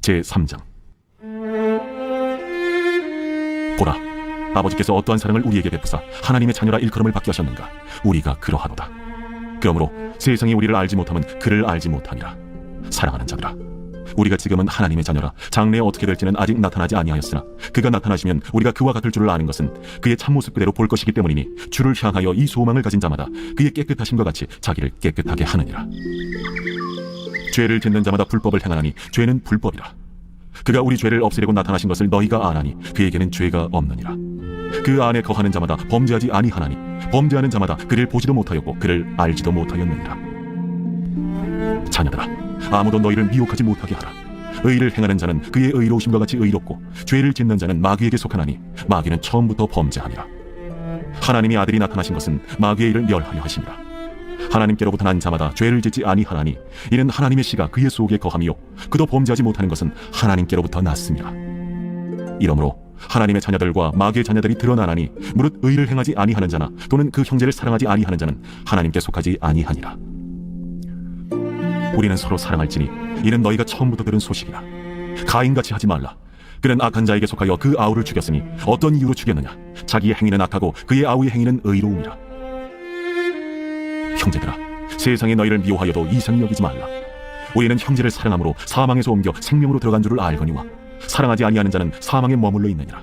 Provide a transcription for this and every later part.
제3장. 보라, 아버지께서 어떠한 사랑을 우리에게 베푸사 하나님의 자녀라 일컬음을 받게 하셨는가. 우리가 그러하도다. 그러므로 세상이 우리를 알지 못하면 그를 알지 못하니라. 사랑하는 자들아, 우리가 지금은 하나님의 자녀라. 장래에 어떻게 될지는 아직 나타나지 아니하였으나 그가 나타나시면 우리가 그와 같을 줄을 아는 것은 그의 참모습 그대로 볼 것이기 때문이니, 주를 향하여 이 소망을 가진 자마다 그의 깨끗하심과 같이 자기를 깨끗하게 하느니라. 죄를 짓는 자마다 불법을 행하나니 죄는 불법이라. 그가 우리 죄를 없애려고 나타나신 것을 너희가 아나니 그에게는 죄가 없느니라. 그 안에 거하는 자마다 범죄하지 아니하나니 범죄하는 자마다 그를 보지도 못하였고 그를 알지도 못하였느니라. 자녀들아, 아무도 너희를 미혹하지 못하게 하라. 의를 행하는 자는 그의 의로우심과 같이 의롭고 죄를 짓는 자는 마귀에게 속하나니 마귀는 처음부터 범죄함이라. 하나님의 아들이 나타나신 것은 마귀의 일을 멸하려 하심이라. 하나님께로부터 난 자마다 죄를 짓지 아니하나니 이는 하나님의 씨가 그의 속에 거함이요 그도 범죄하지 못하는 것은 하나님께로부터 났습니다. 이러므로 하나님의 자녀들과 마귀의 자녀들이 드러나나니 무릇 의를 행하지 아니하는 자나 또는 그 형제를 사랑하지 아니하는 자는 하나님께 속하지 아니하니라. 우리는 서로 사랑할지니 이는 너희가 처음부터 들은 소식이라. 가인같이 하지 말라. 그는 악한 자에게 속하여 그 아우를 죽였으니 어떤 이유로 죽였느냐? 자기의 행위는 악하고 그의 아우의 행위는 의로움이라. 형제들아, 세상에 너희를 미워하여도 이상히 여기지 말라. 우리는 형제를 사랑함으로 사망에서 옮겨 생명으로 들어간 줄을 알거니와 사랑하지 아니하는 자는 사망에 머물러 있느니라.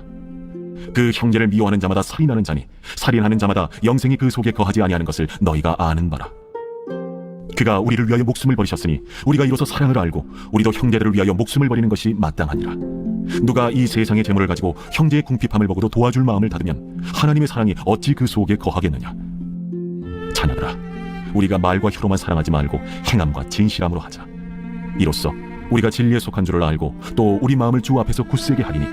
그 형제를 미워하는 자마다 살인하는 자니 살인하는 자마다 영생이 그 속에 거하지 아니하는 것을 너희가 아는 바라. 그가 우리를 위하여 목숨을 버리셨으니 우리가 이로써 사랑을 알고 우리도 형제들을 위하여 목숨을 버리는 것이 마땅하니라. 누가 이 세상의 재물을 가지고 형제의 궁핍함을 보고도 도와줄 마음을 닫으면 하나님의 사랑이 어찌 그 속에 거하겠느냐. 자녀들아, 우리가 말과 혀로만 사랑하지 말고 행함과 진실함으로 하자. 이로써 우리가 진리에 속한 줄을 알고 또 우리 마음을 주 앞에서 굳세게 하리니,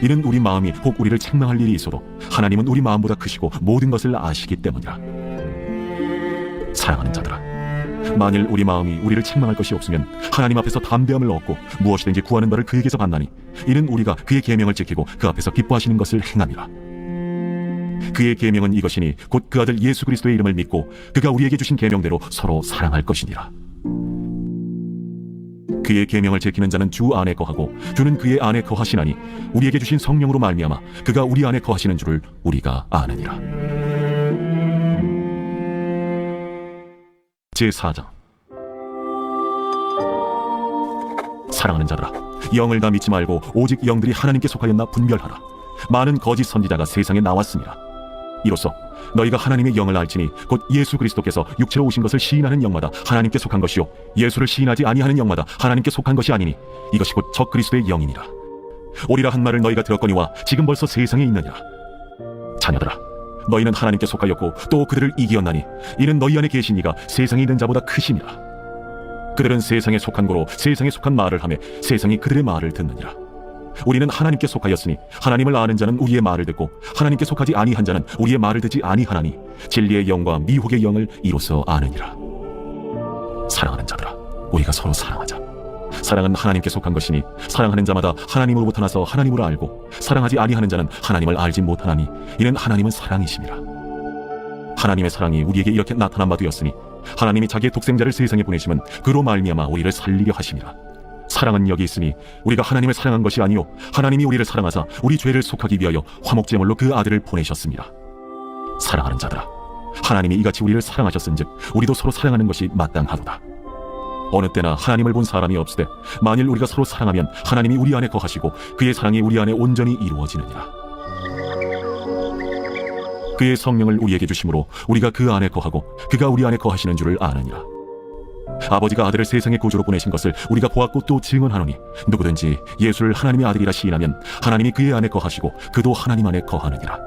이는 우리 마음이 혹 우리를 책망할 일이 있어도 하나님은 우리 마음보다 크시고 모든 것을 아시기 때문이라. 사랑하는 자들아, 만일 우리 마음이 우리를 책망할 것이 없으면 하나님 앞에서 담대함을 얻고 무엇이든지 구하는 바를 그에게서 받나니, 이는 우리가 그의 계명을 지키고 그 앞에서 기뻐하시는 것을 행함이라. 그의 계명은 이것이니 곧 그 아들 예수 그리스도의 이름을 믿고 그가 우리에게 주신 계명대로 서로 사랑할 것이니라. 그의 계명을 지키는 자는 주 안에 거하고 주는 그의 안에 거하시나니 우리에게 주신 성령으로 말미암아 그가 우리 안에 거하시는 줄을 우리가 아느니라. 제4장. 사랑하는 자들아, 영을 다 믿지 말고 오직 영들이 하나님께 속하였나 분별하라. 많은 거짓 선지자가 세상에 나왔습니다. 이로써 너희가 하나님의 영을 알지니 곧 예수 그리스도께서 육체로 오신 것을 시인하는 영마다 하나님께 속한 것이요 예수를 시인하지 아니하는 영마다 하나님께 속한 것이 아니니 이것이 곧 적 그리스도의 영이니라. 오리라 한 말을 너희가 들었거니와 지금 벌써 세상에 있느니라. 자녀들아, 너희는 하나님께 속하였고 또 그들을 이기었나니 이는 너희 안에 계신 이가 세상에 있는 자보다 크심이라. 그들은 세상에 속한 고로 세상에 속한 말을 하며 세상이 그들의 말을 듣느니라. 우리는 하나님께 속하였으니 하나님을 아는 자는 우리의 말을 듣고 하나님께 속하지 아니한 자는 우리의 말을 듣지 아니하나니 진리의 영과 미혹의 영을 이로써 아느니라. 사랑하는 자들아, 우리가 서로 사랑하자. 사랑은 하나님께 속한 것이니 사랑하는 자마다 하나님으로부터 나서 하나님을 알고 사랑하지 아니하는 자는 하나님을 알지 못하나니 이는 하나님은 사랑이심이라. 하나님의 사랑이 우리에게 이렇게 나타난 바 되었으니 하나님이 자기의 독생자를 세상에 보내시면 그로 말미암아 우리를 살리려 하심이라. 사랑은 여기 있으니 우리가 하나님을 사랑한 것이 아니요 하나님이 우리를 사랑하사 우리 죄를 속하기 위하여 화목제물로 그 아들을 보내셨습니다. 사랑하는 자들아, 하나님이 이같이 우리를 사랑하셨은즉 우리도 서로 사랑하는 것이 마땅하도다. 어느 때나 하나님을 본 사람이 없으되 만일 우리가 서로 사랑하면 하나님이 우리 안에 거하시고 그의 사랑이 우리 안에 온전히 이루어지느니라. 그의 성령을 우리에게 주심으로 우리가 그 안에 거하고 그가 우리 안에 거하시는 줄을 아느니라. 아버지가 아들을 세상의 구주로 보내신 것을 우리가 보았고 또 증언하노니 누구든지 예수를 하나님의 아들이라 시인하면 하나님이 그의 안에 거하시고 그도 하나님 안에 거하느니라.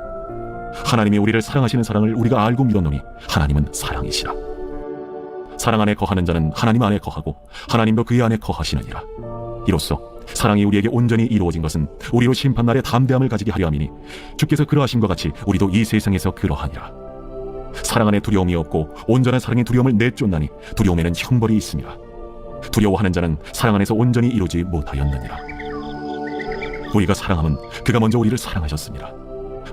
하나님이 우리를 사랑하시는 사랑을 우리가 알고 믿었노니 하나님은 사랑이시라. 사랑 안에 거하는 자는 하나님 안에 거하고 하나님도 그의 안에 거하시느니라. 이로써 사랑이 우리에게 온전히 이루어진 것은 우리로 심판날에 담대함을 가지게 하려 함이니 주께서 그러하심과 같이 우리도 이 세상에서 그러하니라. 사랑 안에 두려움이 없고 온전한 사랑의 두려움을 내쫓나니 두려움에는 형벌이 있습니다. 두려워하는 자는 사랑 안에서 온전히 이루지 못하였느니라. 우리가 사랑함은 그가 먼저 우리를 사랑하셨습니다.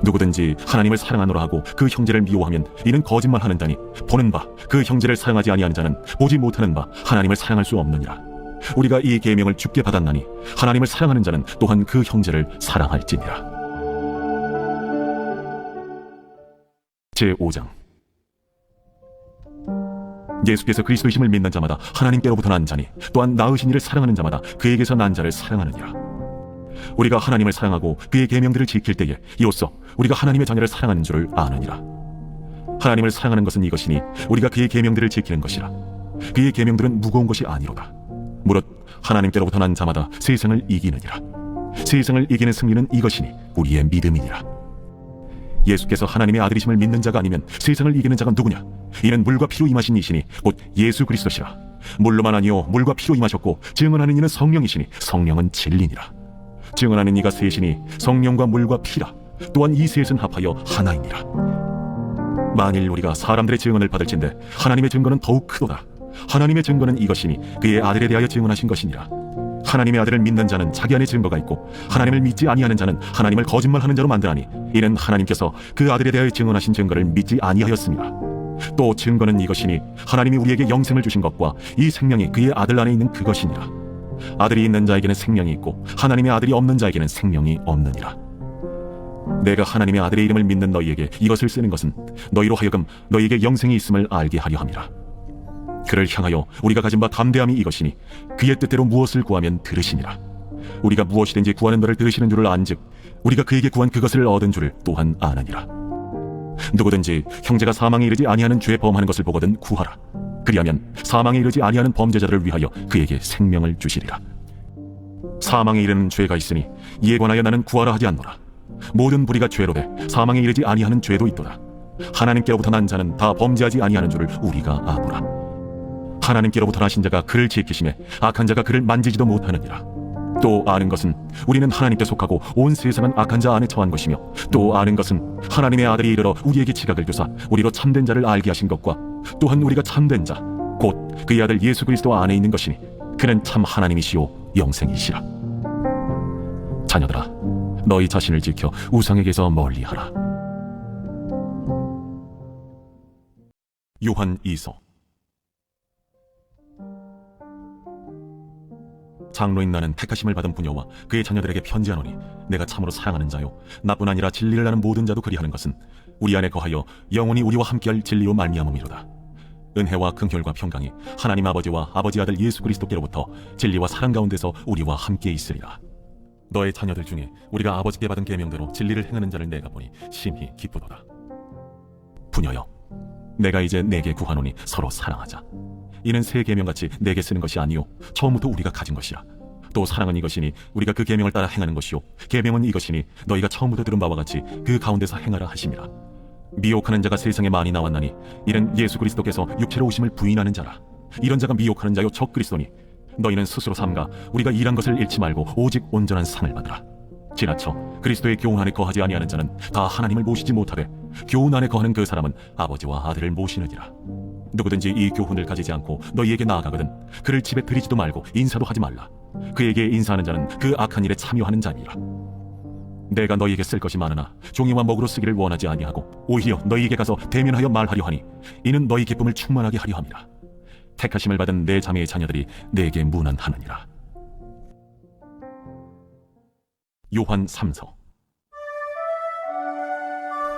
누구든지 하나님을 사랑하노라 하고 그 형제를 미워하면 이는 거짓말하는 자니 보는 바 그 형제를 사랑하지 아니하는 자는 보지 못하는 바 하나님을 사랑할 수 없느니라. 우리가 이 계명을 주께 받았나니 하나님을 사랑하는 자는 또한 그 형제를 사랑할지니라. 제5장. 예수께서 그리스도이심을 믿는 자마다 하나님께로부터 난 자니 또한 낳으신 이를 사랑하는 자마다 그에게서 난 자를 사랑하느니라. 우리가 하나님을 사랑하고 그의 계명들을 지킬 때에 이로써 우리가 하나님의 자녀를 사랑하는 줄을 아느니라. 하나님을 사랑하는 것은 이것이니 우리가 그의 계명들을 지키는 것이라. 그의 계명들은 무거운 것이 아니로다. 무릇 하나님께로부터 난 자마다 세상을 이기느니라. 세상을 이기는 승리는 이것이니 우리의 믿음이니라. 예수께서 하나님의 아들이심을 믿는 자가 아니면 세상을 이기는 자가 누구냐? 이는 물과 피로 임하신 이시니 곧 예수 그리스도시라. 물로만 아니요 물과 피로 임하셨고 증언하는 이는 성령이시니 성령은 진리니라. 증언하는 이가 셋이니 성령과 물과 피라. 또한 이 셋은 합하여 하나이니라. 만일 우리가 사람들의 증언을 받을진대 하나님의 증거는 더욱 크도다. 하나님의 증거는 이것이니 그의 아들에 대하여 증언하신 것이니라. 하나님의 아들을 믿는 자는 자기 안에 증거가 있고 하나님을 믿지 아니하는 자는 하나님을 거짓말하는 자로 만드나니 이는 하나님께서 그 아들에 대하여 증언하신 증거를 믿지 아니하였습니다. 또 증거는 이것이니 하나님이 우리에게 영생을 주신 것과 이 생명이 그의 아들 안에 있는 그것이니라. 아들이 있는 자에게는 생명이 있고 하나님의 아들이 없는 자에게는 생명이 없느니라. 내가 하나님의 아들의 이름을 믿는 너희에게 이것을 쓰는 것은 너희로 하여금 너희에게 영생이 있음을 알게 하려 함이라. 그를 향하여 우리가 가진 바 담대함이 이것이니 그의 뜻대로 무엇을 구하면 들으시니라. 우리가 무엇이든지 구하는 바를 들으시는 줄을 안즉 우리가 그에게 구한 그것을 얻은 줄을 또한 아느니라. 누구든지 형제가 사망에 이르지 아니하는 죄 범하는 것을 보거든 구하라. 그리하면 사망에 이르지 아니하는 범죄자들을 위하여 그에게 생명을 주시리라. 사망에 이르는 죄가 있으니 이에 관하여 나는 구하라 하지 않노라. 모든 불의가 죄로되 사망에 이르지 아니하는 죄도 있도다. 하나님께로부터 난 자는 다 범죄하지 아니하는 줄을 우리가 아노라. 하나님께로부터 나신 자가 그를 지키심에 악한 자가 그를 만지지도 못하느니라. 또 아는 것은 우리는 하나님께 속하고 온 세상은 악한 자 안에 처한 것이며 또 아는 것은 하나님의 아들이 이르러 우리에게 지각을 주사 우리로 참된 자를 알게 하신 것과 또한 우리가 참된 자 곧 그의 아들 예수 그리스도 안에 있는 것이니 그는 참 하나님이시오 영생이시라. 자녀들아 너희 자신을 지켜 우상에게서 멀리하라. 요한 2서. 장로인 나는 택하심을 받은 부녀와 그의 자녀들에게 편지하노니 내가 참으로 사랑하는 자요 나뿐 아니라 진리를 아는 모든 자도 그리하는 것은 우리 안에 거하여 영원히 우리와 함께할 진리로 말미암음이로다. 은혜와 긍휼과 평강이 하나님 아버지와 아버지 아들 예수 그리스도께로부터 진리와 사랑 가운데서 우리와 함께 있으리라. 너의 자녀들 중에 우리가 아버지께 받은 계명대로 진리를 행하는 자를 내가 보니 심히 기쁘도다. 부녀여 내가 이제 내게 구하노니 서로 사랑하자. 이는 새 계명같이 내게 쓰는 것이 아니요 처음부터 우리가 가진 것이라. 또 사랑은 이것이니 우리가 그 계명을 따라 행하는 것이요 계명은 이것이니 너희가 처음부터 들은 바와 같이 그 가운데서 행하라 하심이라. 미혹하는 자가 세상에 많이 나왔나니 이는 예수 그리스도께서 육체로 오심을 부인하는 자라. 이런 자가 미혹하는 자요 적 그리스도니 너희는 스스로 삼가 우리가 일한 것을 잃지 말고 오직 온전한 상을 받으라. 지나쳐 그리스도의 교훈 안에 거하지 아니하는 자는 다 하나님을 모시지 못하되 교훈 안에 거하는 그 사람은 아버지와 아들을 모시느니라. 누구든지 이 교훈을 가지지 않고 너희에게 나아가거든 그를 집에 들이지도 말고 인사도 하지 말라. 그에게 인사하는 자는 그 악한 일에 참여하는 자니라. 내가 너희에게 쓸 것이 많으나 종이와 먹으로 쓰기를 원하지 아니하고 오히려 너희에게 가서 대면하여 말하려 하니 이는 너희 기쁨을 충만하게 하려 함이라. 택하심을 받은 내 자매의 자녀들이 내게 문안하느니라. 요한 3서.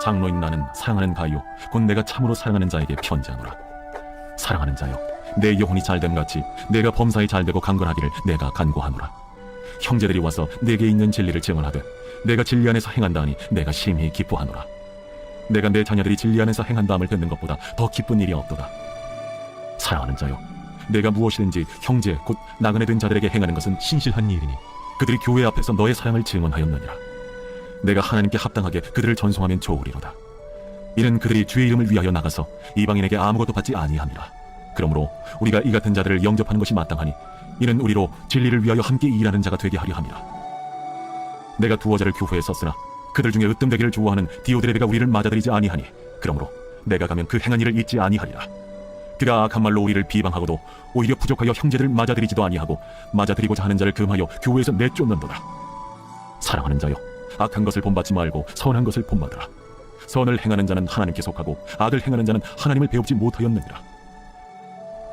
장로인 나는 사랑하는 가요 곧 내가 참으로 사랑하는 자에게 편지하노라. 사랑하는 자여 내 영혼이 잘됨 같이 내가 범사에 잘되고 강건하기를 내가 간구하노라. 형제들이 와서 내게 있는 진리를 증언하되 내가 진리 안에서 행한다 하니 내가 심히 기뻐하노라. 내가 내 자녀들이 진리 안에서 행한다함을 듣는 것보다 더 기쁜 일이 없도다. 사랑하는 자여 내가 무엇이든지 형제 곧 나그네 된 자들에게 행하는 것은 신실한 일이니 그들이 교회 앞에서 너의 사랑을 증언하였느니라. 내가 하나님께 합당하게 그들을 전송하면 좋으리로다. 이는 그들이 주의 이름을 위하여 나가서 이방인에게 아무것도 받지 아니함이라. 그러므로 우리가 이 같은 자들을 영접하는 것이 마땅하니 이는 우리로 진리를 위하여 함께 일하는 자가 되게 하려 함이라. 내가 두어 자를 교회에 썼으나 그들 중에 으뜸되기를 좋아하는 디오드레베가 우리를 맞아들이지 아니하니 그러므로 내가 가면 그 행한 일을 잊지 아니하리라. 그가 악한 말로 우리를 비방하고도 오히려 부족하여 형제들을 맞아들이지도 아니하고 맞아들이고자 하는 자를 금하여 교회에서 내쫓는도다. 사랑하는 자여 악한 것을 본받지 말고 선한 것을 본받으라. 선을 행하는 자는 하나님께 속하고 악을 행하는 자는 하나님을 배웁지 못하였느니라.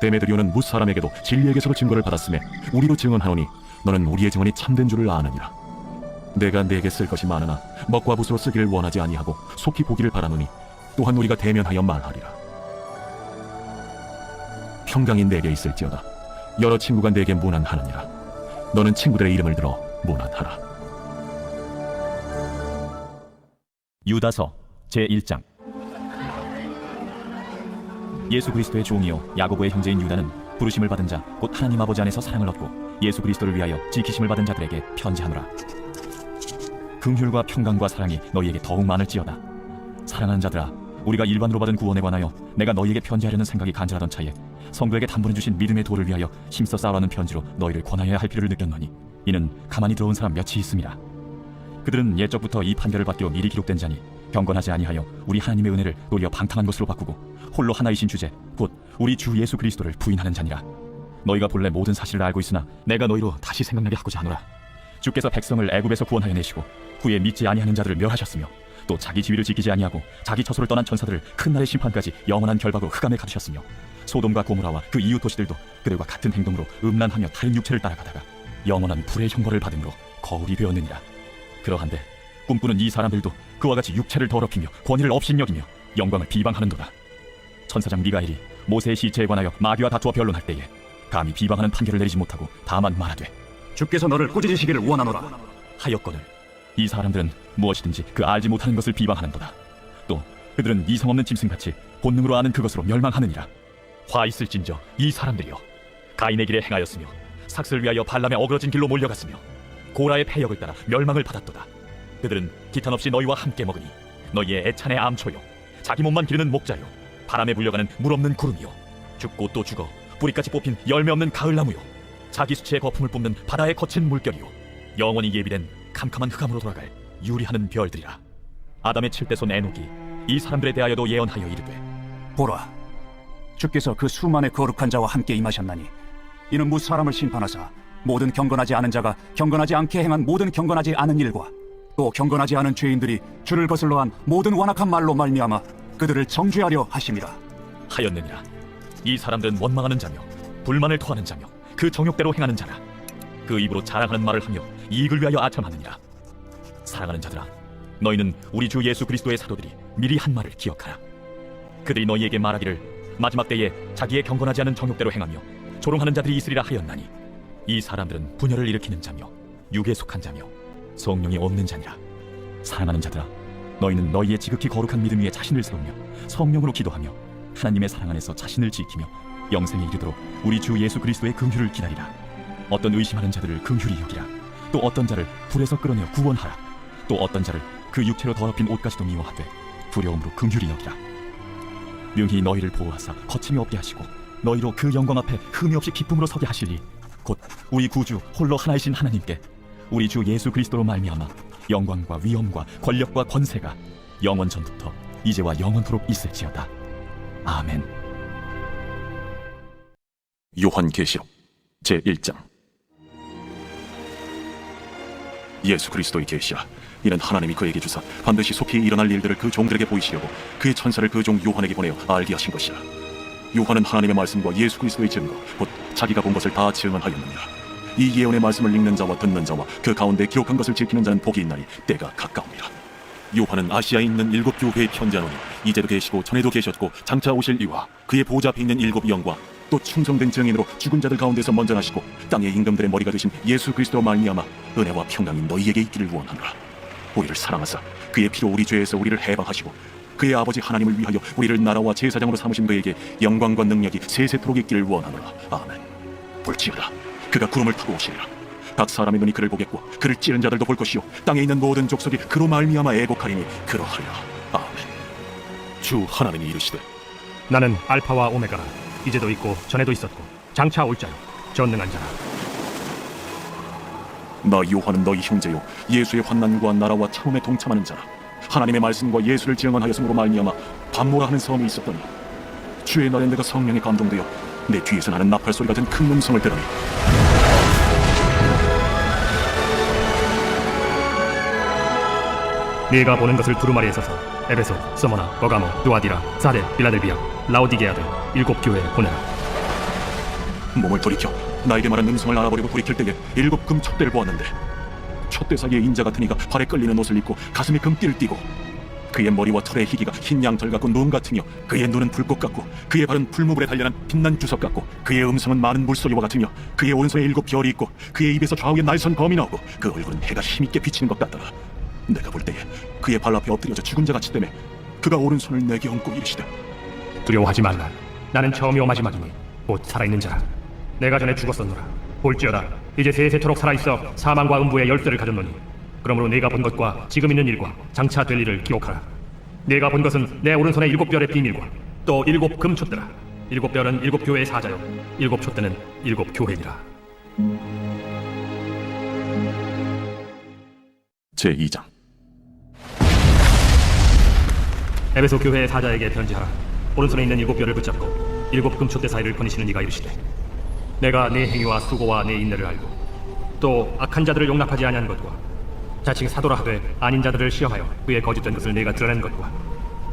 데메드리오는 뭇 사람에게도 진리에게서 증거를 받았음에 우리로 증언하노니 너는 우리의 증언이 참된 줄을 아느니라. 내가 네게 쓸 것이 많으나 먹과 붓으로 쓰기를 원하지 아니하고 속히 보기를 바라노니 또한 우리가 대면하여 말하리라. 평강이 내게 있을지어다. 여러 친구가 내게 문안하느니라. 너는 친구들의 이름을 들어 문안하라. 유다서 제1장. 예수 그리스도의 종이요 야고보의 형제인 유다는 부르심을 받은 자 곧 하나님 아버지 안에서 사랑을 얻고 예수 그리스도를 위하여 지키심을 받은 자들에게 편지하노라. 긍휼과 평강과 사랑이 너희에게 더욱 많을지어다. 사랑하는 자들아, 우리가 일반으로 받은 구원에 관하여 내가 너희에게 편지하려는 생각이 간절하던 차에 성도에게 단번에 주신 믿음의 도를 위하여 힘써 싸우라는 편지로 너희를 권하여야 할 필요를 느꼈노니 이는 가만히 들어온 사람 몇이 있습니다. 그들은 옛적부터 이 판결을 받기로 미리 기록된 자니 경건하지 아니하여 우리 하나님의 은혜를 도리어 방탕한 것으로 바꾸고 홀로 하나이신 주제 곧 우리 주 예수 그리스도를 부인하는 자니라. 너희가 본래 모든 사실을 알고 있으나 내가 너희로 다시 생각나게 하고자 하노라. 주께서 백성을 애굽에서 구원하여 내시고 후에 믿지 아니하는 자들을 멸하셨으며 또 자기 지위를 지키지 아니하고 자기 처소를 떠난 천사들을 큰 날의 심판까지 영원한 결박으로 흑암에 가두셨으며 소돔과 고모라와 그 이웃 도시들도 그들과 같은 행동으로 음란하며 다른 육체를 따라가다가 영원한 불의 형벌을 받음으로 거울이 되었느니라. 그러한데 꿈꾸는 이 사람들도 그와 같이 육체를 더럽히며 권위를 업신여기며 영광을 비방하는도다. 천사장 미가엘이 모세의 시체에 관하여 마귀와 다투어 변론할 때에 감히 비방하는 판결을 내리지 못하고 다만 말하되 주께서 너를 꾸짖으시기를 원하노라 하였거늘 이 사람들은 무엇이든지 그 알지 못하는 것을 비방하는도다. 또 그들은 이성 없는 짐승같이 본능으로 아는 그것으로 멸망하느니라. 화 있을진저 이 사람들이여, 가인의 길에 행하였으며 삭슬 위하여 발람의 어그러진 길로 몰려갔으며 고라의 패역을 따라 멸망을 받았도다. 그들은 기탄 없이 너희와 함께 먹으니 너희의 애찬의 암초요 자기 몸만 기르는 목자요 바람에 불려가는 물 없는 구름이요 죽고 또 죽어 뿌리까지 뽑힌 열매 없는 가을나무요 자기 수치의 거품을 뿜는 바다의 거친 물결이요 영원히 예비된 캄캄한 흑암으로 돌아갈 유리하는 별들이라. 아담의 칠대손 에녹이 이 사람들에 대하여도 예언하여 이르되 보라, 주께서 그 수만의 거룩한 자와 함께 임하셨나니 이는 뭇 사람을 심판하사 모든 경건하지 않은 자가 경건하지 않게 행한 모든 경건하지 않은 일과 또 경건하지 않은 죄인들이 주를 거슬러 한 모든 완악한 말로 말미암아 그들을 정죄하려 하심이라 하였느니라. 이 사람들은 원망하는 자며 불만을 토하는 자며 그 정욕대로 행하는 자라. 그 입으로 자랑하는 말을 하며 이익을 위하여 아첨하느니라. 사랑하는 자들아, 너희는 우리 주 예수 그리스도의 사도들이 미리 한 말을 기억하라. 그들이 너희에게 말하기를 마지막 때에 자기의 경건하지 않은 정욕대로 행하며 조롱하는 자들이 있으리라 하였나니 이 사람들은 분열을 일으키는 자며 육에 속한 자며 성령이 없는 자니라. 사랑하는 자들아, 너희는 너희의 지극히 거룩한 믿음 위에 자신을 세우며 성령으로 기도하며 하나님의 사랑 안에서 자신을 지키며 영생에 이르도록 우리 주 예수 그리스도의 긍휼을 기다리라. 어떤 의심하는 자들을 긍휼히 여기라. 또 어떤 자를 불에서 끌어내어 구원하라. 또 어떤 자를 그 육체로 더럽힌 옷까지도 미워하되 두려움으로 긍휼히 여기라. 능히 너희를 보호하사 거침이 없게 하시고 너희로 그 영광 앞에 흠이 없이 기쁨으로 서게 하시리. 곧 우리 구주 홀로 하나이신 하나님께 우리 주 예수 그리스도로 말미암아 영광과 위엄과 권력과 권세가 영원 전부터 이제와 영원토록 있을지어다. 아멘. 요한계시록 제1장. 예수 그리스도의 계시야, 이는 하나님이 그에게 주사 반드시 속히 일어날 일들을 그 종들에게 보이시려고 그의 천사를 그 종 요한에게 보내어 알게 하신 것이라. 요한은 하나님의 말씀과 예수 그리스도의 증거 곧 자기가 본 것을 다 증언하였느니라. 이 예언의 말씀을 읽는 자와 듣는 자와 그 가운데 기록한 것을 지키는 자는 복이 있나니 때가 가까우니라. 요한은 아시아에 있는 7 교회에 편지하노니 이제도 계시고 전에도 계셨고 장차 오실 이와 그의 보좌 앞에 있는 7 영과 또 충성된 증인으로 죽은 자들 가운데서 먼저 나시고 땅의 임금들의 머리가 되신 예수 그리스도로 말미암아 은혜와 평강이 너희에게 있기를 원하노라. 우리를 사랑하사 그의 피로 우리 죄에서 우리를 해방하시고 그의 아버지 하나님을 위하여 우리를 나라와 제사장으로 삼으신 그에게 영광과 능력이 세세토록 있기를 원하노라. 아멘. 볼지어다, 그가 구름을 타고 오시리라. 각 사람의 눈이 그를 보겠고 그를 찌른 자들도 볼 것이요 땅에 있는 모든 족속이 그로 말미암아 애곡하리니 그러하리라. 아멘. 주 하나님이 이르시되 나는 알파와 오메가라, 이제도 있고 전에도 있었고 장차 올 자요 전능한 자라. 나 요한은 너희 형제요 예수의 환난과 나라와 참음에 동참하는 자라. 하나님의 말씀과 예수를 증언하였으므로 말미암아 밤모라 하는 섬이 있었더니 주의 날에 내가 성령에 감동되어 내 뒤에서 나는 나팔 소리 같은 큰 음성을 들으니 네가 보는 것을 두루마리에 서서 에베소, 서머나, 버가모, 두아디라, 사데, 빌라델비아, 라오디게아들 7 교회에 보내라. 몸을 돌이켜 나에게 말한 음성을 알아버리고 돌이킬 때에 7금 촛대를 보았는데 촛대 사이에 인자 같은 이가 발에 끌리는 옷을 입고 가슴에 금띠를 띠고 그의 머리와 털의 희기가 흰 양털 같고 눈 같으며 그의 눈은 불꽃 같고 그의 발은 풀무불에 단련한 빛난 주석 같고 그의 음성은 많은 물소리와 같으며 그의 오른손에 7 별이 있고 그의 입에서 좌우에 날선 검이 나오고 그 얼굴은 해가 힘있게 비치는 것 같더라. 내가 볼 때에 그의 발 앞에 엎드려져 죽은 자 같이 때문에 그가 오른손을 내게 얹고 이르시되 두려워하지 말라. 나는 처음이요 마지막이니 곧 살아있는 자라. 내가 전에 죽었었노라. 볼지어다 이제 세세토록 살아있어 사망과 음부의 열쇠를 가졌노니 그러므로 내가 본 것과 지금 있는 일과 장차 될 일을 기억하라. 내가 본 것은 내 오른손에 7별의 비밀과 또 7 금촛대라. 7별은 7 교회의 사자요 7 촛대는 7 교회니라. 제2장. 에베소 교회의 사자에게 편지하라. 오른손에 있는 7별을 붙잡고 7 금촛대 사이를 거니시는 이가 이르시되 내가 네 행위와 수고와 네 인내를 알고 또 악한 자들을 용납하지 아니한 것과 자칭 사도라 하되 아닌 자들을 시험하여 그의 거짓된 것을 내가 드러낸 것과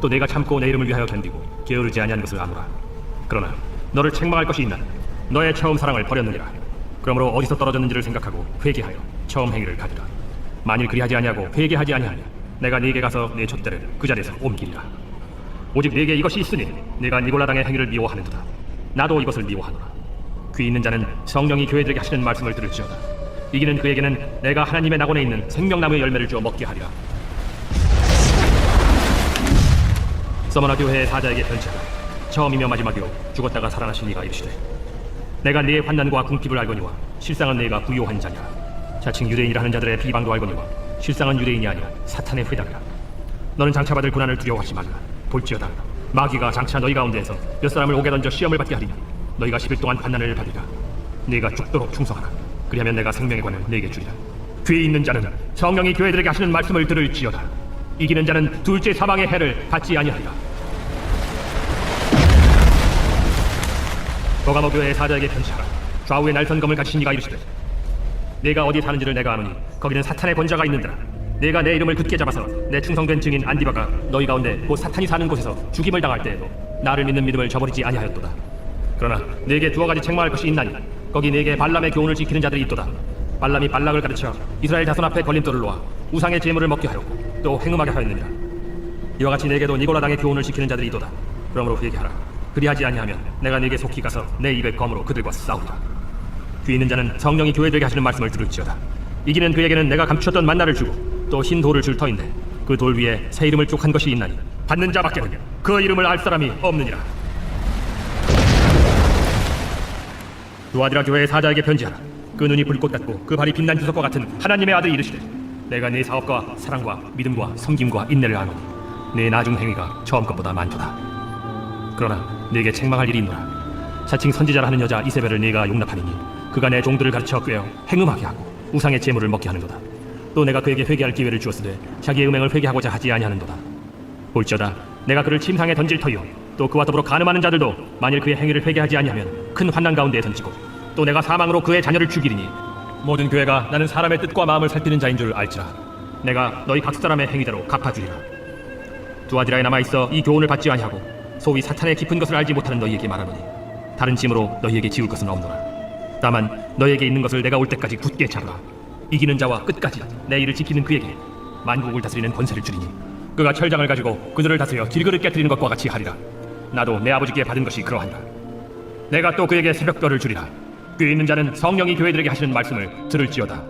또 내가 참고 내 이름을 위하여 견디고 게으르지 아니한 것을 아노라. 그러나 너를 책망할 것이 있나니 너의 처음 사랑을 버렸느니라. 그러므로 어디서 떨어졌는지를 생각하고 회개하여 처음 행위를 가지라. 만일 그리하지 아니하고 회개하지 아니하면 내가 네게 가서 네 촛대를 그 자리에서 옮기리라. 오직 네게 이것이 있으니 내가 니골라 당의 행위를 미워하는도다. 나도 이것을 미워하노라. 귀 있는 자는 성령이 교회들에게 하시는 말씀을 들을지어다. 이기는 그에게는 내가 하나님의 낙원에 있는 생명나무의 열매를 주어 먹게 하리라. 서머나 교회의 사자에게 편지하라. 처음이며 마지막이요 죽었다가 살아나신 이가 이르시되 내가 네의 환난과 궁핍을 알거니와 실상은 네가 부요한 자니라. 자칭 유대인이라 하는 자들의 비방도 알거니와 실상은 유대인이 아니라 사탄의 회당이라. 너는 장차 받을 고난을 두려워하지 말라. 볼지어다 마귀가 장차 너희 가운데에서 몇 사람을 옥에 던져 시험을 받게 하리니 너희가 10일 동안 환난을 받으리라. 네가 죽도록 충성하라. 그리하면 내가 생명의 관을 네게 주리라. 귀 있는 자는 성령이 교회들에게 하시는 말씀을 들을지어다. 이기는 자는 둘째 사망의 해를 받지 아니하리라. 버가모 교회의 사자에게 편지하라. 좌우에 날선 검을 가지신 이가 이르시되 내가 어디 사는지를 내가 아노니 거기는 사탄의 권자가 있는지라. 내가 내 이름을 굳게 잡아서 내 충성된 증인 안디바가 너희 가운데 곧 사탄이 사는 곳에서 죽임을 당할 때에도 나를 믿는 믿음을 저버리지 아니하였도다. 그러나 네게 2가지 책망할 것이 있나니 거기 네게 발람의 교훈을 지키는 자들이 있도다. 발람이 발락을 가르쳐 이스라엘 자손 앞에 걸림돌을 놓아 우상의 제물을 먹게 하였고 또 행음하게 하였느니라. 이와 같이 네게도 니골라 당의 교훈을 지키는 자들이 있도다. 그러므로 회개하라. 그리하지 아니하면 내가 네게 속히 가서 내 입의 검으로 그들과 싸우리라. 귀 있는 자는 성령이 교회들에게 하시는 말씀을 들을지어다. 이기는 그에게는 내가 감추었던 만나를 주고 또 흰 돌을 줄 터인데 그 돌 위에 새 이름을 쪽한 것이 있나니 받는 자밖에는 그 이름을 알 사람이 없느니라. 두아디라 교회의 사자에게 편지하라. 그 눈이 불꽃 같고 그 발이 빛난 주석과 같은 하나님의 아들이 이르시되 내가 네 사업과 사랑과 믿음과 섬김과 인내를 아노니 네 나중 행위가 처음 것보다 많도다. 그러나 네게 책망할 일이 있노라. 자칭 선지자라 하는 여자 이세벨을 네가 용납하니니 그가 내 종들을 가르쳐 꿰어 행음하게 하고 우상의 제물을 먹게 하는도다. 또 내가 그에게 회개할 기회를 주었으되 자기의 음행을 회개하고자 하지 아니하는도다. 볼지어다 내가 그를 침상에 던질 터이요 또 그와 더불어 간음하는 자들도 만일 그의 행위를 회개하지 아니하면 큰 환난 가운데에 던지고 또 내가 사망으로 그의 자녀를 죽이리니 모든 교회가 나는 사람의 뜻과 마음을 살피는 자인 줄 알지라. 내가 너희 각 사람의 행위대로 갚아주리라. 두아디라에 남아있어 이 교훈을 받지 아니하고 소위 사탄의 깊은 것을 알지 못하는 너희에게 말하노니 다른 짐으로 너희에게 지울 것은 없노라. 다만 너희에게 있는 것을 내가 올 때까지 굳게 잡으라. 이기는 자와 끝까지 내 일을 지키는 그에게 만국을 다스리는 권세를 주리니 그가 철장을 가지고 그들을 다스려 길그릇 깨뜨리는 것과 같이 하리라. 나도 내 아버지께 받은 것이 그러하니라. 내가 또 그에게 새벽별을 주리라. 귀 있는 자는 성령이 교회들에게 하시는 말씀을 들을지어다.